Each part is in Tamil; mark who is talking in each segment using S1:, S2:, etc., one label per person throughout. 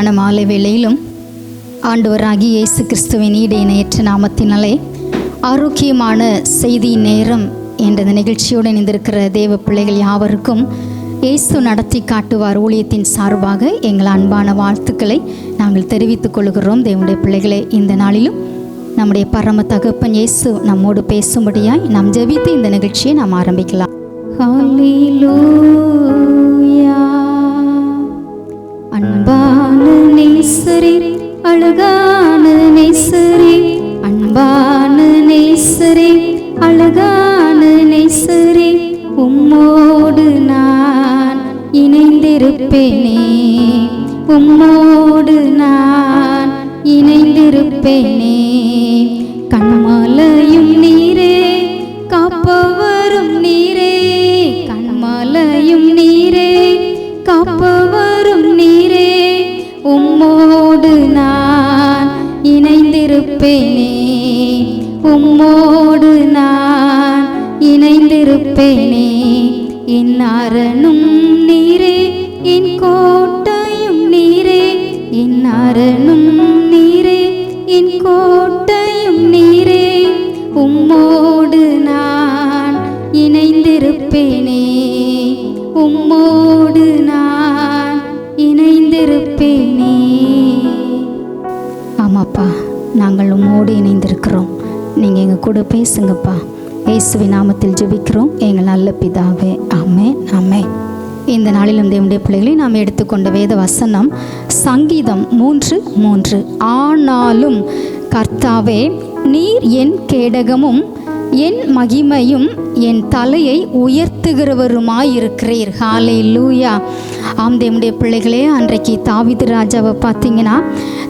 S1: அருமையான மாலை வேளையிலும் ஆண்டவராகிய இயேசு கிறிஸ்துவின் ஈடு இணையற்ற நாமத்தினாலே ஆரோக்கியமான செய்தி நேரம் என்ற நிகழ்ச்சியோடு இணைந்திருக்கிற தேவ பிள்ளைகள் யாவருக்கும் இயேசு நடத்தி காட்டுவார் ஊழியத்தின் சார்பாக எங்கள் அன்பான வாழ்த்துக்களை நாங்கள் தெரிவித்துக் கொள்கிறோம். தேவனுடைய பிள்ளைகளே, இந்த நாளிலும் நம்முடைய பரம தகப்பன் இயேசு நம்மோடு பேசும்படியாய் நாம் ஜெபித்து இந்த நிகழ்ச்சியை நாம் ஆரம்பிக்கலாம். ஹல்லேலூயா. அன்பான நேசரே, அழகான நேசரே, அன்பான நேசரே, அழகான நேசரே, உம்மோடு நான் இணைந்திருப்பேனே, உம்மோடு நான் இணைந்திருப்பேனே. கண்மலையும் நீரே, காப்பவரும் நீரே, கண்மலையும் நீரே, காப்பவரும் நீரே, உம்மோடு நான் இணைந்திருப்பேனே, உம்மோடு நான் இணைந்திருப்பேனே. என் அரணும் நீரே, என் கோட்டையும் நீரே, என் அரணும் நீரே, என் கோட்டையும் நீரே, உம்மோடு நான் இணைந்திருப்பேனே, உம்மோடு நான் இணைந்திருப்பேனே. ஆமாப்பா, நாங்கள் உம்மோடு இணைந்திருக்கிறோம். நீங்கள் எங்கள் கூட பேசுங்கப்பா. இயேசுவின் நாமத்தில் ஜெபிக்கிறோம் எங்கள் நல்ல பிதாவே, ஆமென், ஆமென். இந்த நாளிலும் தேவனுடைய பிள்ளைகளை நாம் எடுத்துக்கொண்ட வேத வசனம் சங்கீதம் 3:3. ஆனாலும் கர்த்தாவே, நீர் என் கேடகமும் என் மகிமையும் என் தலையை உயர்த்துகிறவருமாயிருக்கிறீர். ஹல்லேலூயா. ஆம் தேவனுடைய பிள்ளைகளே, அன்றைக்கு தாவீது ராஜாவை பார்த்தீங்கன்னா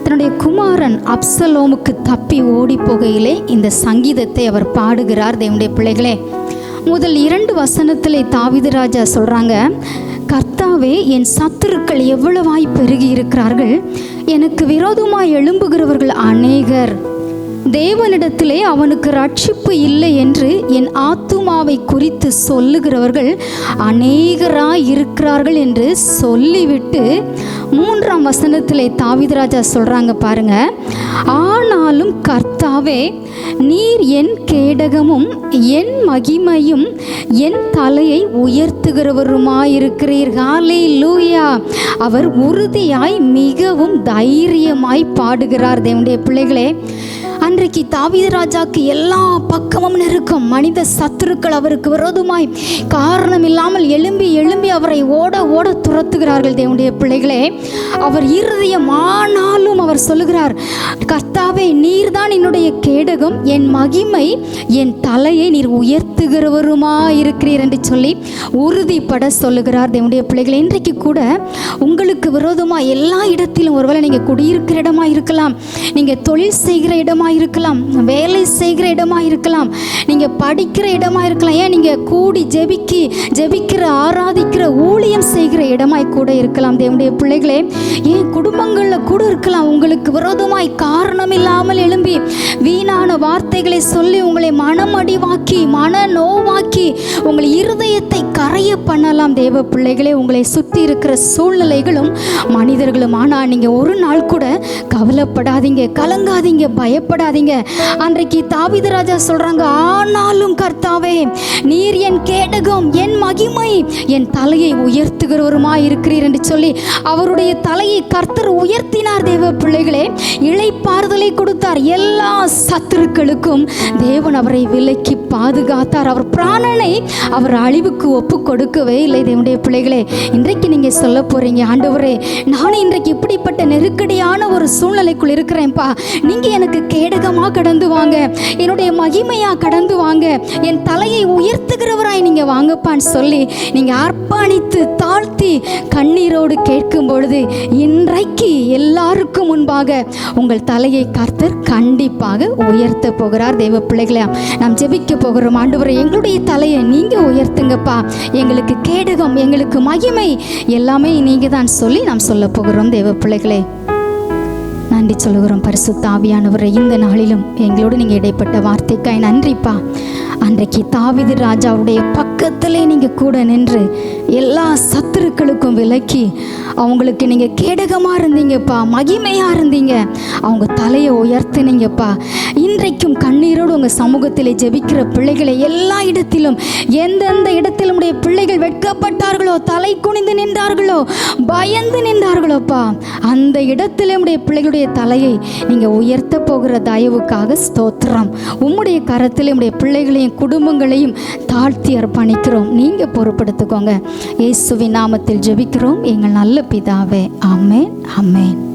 S1: தன்னுடைய குமாரன் அப்சலோமுக்கு தப்பி ஓடி போகையிலே இந்த சங்கீதத்தை அவர் பாடுகிறார். தேவனுடைய பிள்ளைகளே, முதல் 2 வசனத்திலே தாவீது ராஜா சொல்கிறாங்க, கர்த்தாவே, என் சத்துருக்கள் எவ்வளவாய் பெருகி இருக்கிறார்கள், எனக்கு விரோதமாய் எழும்புகிறவர்கள் அநேகர், தேவனிடத்திலே அவனுக்கு ரட்சிப்பு இல்லை என்று என் ஆத்துமாவை குறித்து சொல்லுகிறவர்கள் அநேகராய் இருக்கிறார்கள் என்று சொல்லிவிட்டு 3ஆம் வசனத்திலே தாவீது ராஜா சொல்கிறாங்க பாருங்க, ஆனாலும் கர்த்தாவே, நீர் என் கேடகமும் என் மகிமையும் என் தலையை உயர்த்துகிறவருமாயிருக்கிறீர். ஹல்லேலூயா. அவர் உறுதியாய் மிகவும் தைரியமாய் பாடுகிறார். தேவனுடைய பிள்ளைகளே, அன்றைக்கு தாவீது ராஜாக்கு எல்லா பக்கமும் நெருக்கம். மனித சத்துருக்கள் அவருக்கு விரோதமாய் காரணம் இல்லாமல் எழும்பி எழும்பி அவரை ஓட ஓட துரத்துகிறார்கள். தேவனுடைய பிள்ளைகளே, அவர் இருதயம், ஆனாலும் அவர் சொல்லுகிறார், கர்த்தாவே, நீர்தான் என்னுடைய கேடகம், என் மகிமை, என் தலையை நீர் உயர்த்துகிறவருமா இருக்கிறீர் என்று சொல்லி உறுதிப்பட சொல்லுகிறார். தேவனுடைய பிள்ளைகளே, இன்றைக்கு கூட உங்களுக்கு விரோதமாக எல்லா இடத்திலும், ஒருவேளை நீங்கள் குடியிருக்கிற இடமா இருக்கலாம், நீங்கள் தொழில் செய்கிற இடமா இருக்கலாம், வேலை செய்கிற இடமா இருக்கலாம், நீங்க படிக்கிற இடமா இருக்கலாம், ஏன் நீங்க கூடி ஜெபிக்கிற ஆராதிக்கிற ஊழியம் செய்கிற இடமாய் கூட இருக்கலாம். தேவனுடைய பிள்ளைகளே, ஏன் குடும்பங்களில் கூட இருக்கலாம். உங்களுக்கு விரோதமாய் காரணம் இல்லாமல் எழும்பி வீணான வார்த்தைகளை சொல்லி உங்களை மனமடிவாக்கி மன நோவாக்கி உங்கள் இருதயத்தை கரைய பண்ணலாம். தேவ பிள்ளைகளே, உங்களை சுற்றி இருக்கிற சூழ்நிலைகளும் மனிதர்களும். ஆனால் நீங்க ஒரு நாள் கூட கவலைப்படாதீங்க, கலங்காதீங்க, பயப்படாதீங்க. அன்றைக்கு தாவீது ராஜா சொல்றாங்க, ஆனாலும் கர்த்தாவே, நீர் என் கேடகம், என் மகிமை, என் தலையை உயர்த்துகிறவருமாய் இருக்கிறீர் என்று சொல்லி அவருடைய தலையை கர்த்தர் உயர்த்தினார். தேவ பிள்ளைகளே, இளைப்பாறுதலை கொடுத்தார். எல்லா சத்துருக்களுக்கும் தேவன் அவரை விலக்கி பாதுகாத்தார். அவர் பிராணனை அவர் அழிவுக்கு ஒப்பு கொடுக்கவே இல்லை. தேவனுடைய பிள்ளைகளே, இன்றைக்கு நீங்க சொல்ல போறீங்க, ஆண்டவரே, நான் இன்றைக்கு இப்படிப்பட்ட நெருக்கடியான ஒரு சூழ்நிலைக்குள் இருக்கிறேன்ப்பா, நீங்க எனக்கு கேடகமா கடந்து வாங்க, என்னுடைய மகிமையா கடந்து வாங்க, என் தலையை உயர்த்துகிறவராய் நீங்க வாங்கப்பான்னு சொல்லி நீங்க அர்ப்பணித்து தாழ்த்தி கண்ணீரோடு கேட்கும் பொழுது இன்றைக்கு எல்லாருக்கும் முன்பாக உங்கள் தலையை கர்த்தர் கண்டிப்பாக உயர்த்த போகிறார். தேவ பிள்ளைகளே, நாம் ஜெபிக்க போகிறோம். ஆண்டவரே, எங்களுடைய தலையை நீங்க உயர்த்துங்கப்பா, எங்களுக்கு கேடகம், எங்களுக்கு மகிமை எல்லாமே நீங்க தான் சொல்லி நாம் சொல்ல போகிறோம். தேவ பிள்ளைகளே, நன்றி சொல்லுகிறோம். பரிசுத்த ஆவியானவரே, இந்த நாளிலும் எங்களோடு நீங்கள் இடைப்பட்ட வார்த்தைக்காய் நன்றிப்பா. அன்றைக்கு தாவீது ராஜாவுடைய பக்கத்திலே நீங்கள் கூட நின்று எல்லா சத்துருக்களுக்கும் விலக்கி அவங்களுக்கு நீங்கள் கேடகமாக இருந்தீங்கப்பா, மகிமையாக இருந்தீங்க, அவங்க தலையை உயர்த்தினீங்கப்பா. இன்றைக்கும் கண்ணீரோடு உங்கள் சமூகத்தில் ஜெபிக்கிற பிள்ளைகளை எல்லா இடத்திலும், எந்தெந்த இடத்திலும் உடைய பிள்ளைகள் வெட்கப்பட்டார்களோ, தலை குனிந்து நின்றார்களோ, பயந்து நின்றார்களோப்பா, அந்த இடத்திலே உடைய பிள்ளைகளுடைய தலையை நீங்கள் உயர்த்த போகிற தயவுக்காக ஸ்தோத்திரம். உம்முடைய கரத்தில் உடைய பிள்ளைகளையும் குடும்பங்களையும் தாழ்த்தி அர்ப்பணிக்கிறோம். நீங்கள் பொறுப்படுத்திக்கோங்க. இயேசுவின் நாமத்தில் ஜெபிக்கிறோம் எங்கள் நல்ல பிதாவே. ஆமென், ஆமென்.